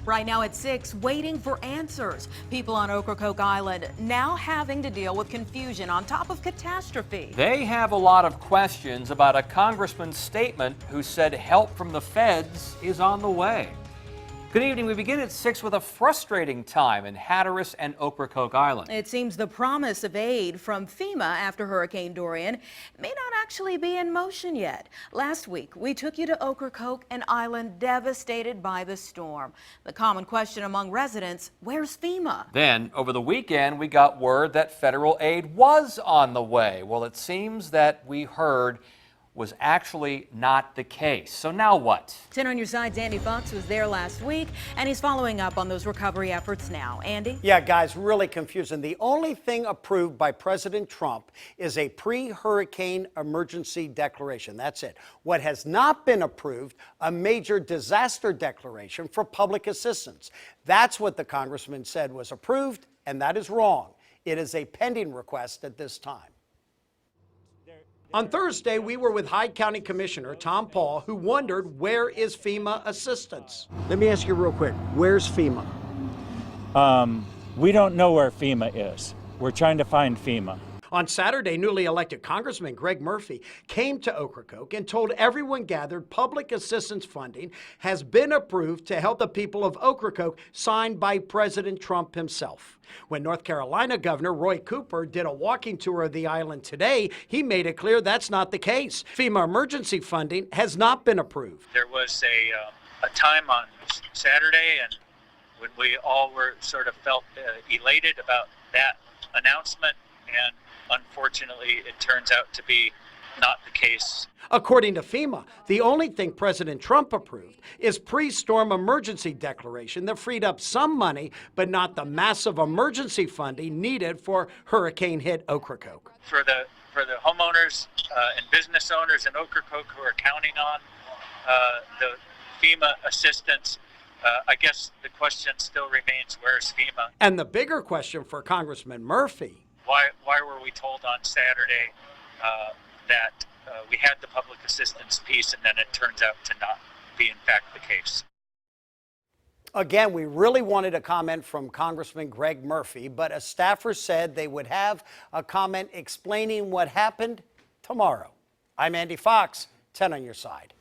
Right now at 6, waiting for answers. People on Ocracoke Island now having to deal with confusion on top of catastrophe. They have a lot of questions about a congressman's statement who said help from the feds is on the way. Good evening. We begin at 6 with a frustrating time in Hatteras and Ocracoke Island. It seems the promise of aid from FEMA after Hurricane Dorian may not actually be in motion yet. Last week, we took you to Ocracoke, an island devastated by the storm. The common question among residents, where's FEMA? Then, over the weekend, we got word that federal aid was on the way. Well, it seems that we heard was actually not the case. So now what? 10 on your side's Andy Fox was there last week, and he's following up on those recovery efforts now. Andy? Yeah, guys, really confusing. The only thing approved by President Trump is a pre-hurricane emergency declaration. That's it. What has not been approved, a major disaster declaration for public assistance. That's what the congressman said was approved, and that is wrong. It is a pending request at this time. On Thursday, we were with Hyde County Commissioner Tom Paul, who wondered, where is FEMA assistance? Let me ask you real quick, where's FEMA? We don't know where FEMA is. We're trying to find FEMA. On Saturday, newly elected Congressman Greg Murphy came to Ocracoke and told everyone gathered public assistance funding has been approved to help the people of Ocracoke, signed by President Trump himself. When North Carolina Governor Roy Cooper did a walking tour of the island today, he made it clear that's not the case. FEMA emergency funding has not been approved. There was a time on Saturday, and when we all were sort of felt elated about that announcement, and unfortunately, it turns out to be not the case. According to FEMA, the only thing President Trump approved is pre-storm emergency declaration that freed up some money, but not the massive emergency funding needed for hurricane-hit Ocracoke. For the homeowners and business owners in Ocracoke who are counting on the FEMA assistance, I guess the question still remains, where's FEMA? And the bigger question for Congressman Murphy, why were we told on Saturday that we had the public assistance piece, and then it turns out to not be in fact the case? Again, we really wanted a comment from Congressman Greg Murphy, but a staffer said they would have a comment explaining what happened tomorrow. I'm Andy Fox, 10 on your side.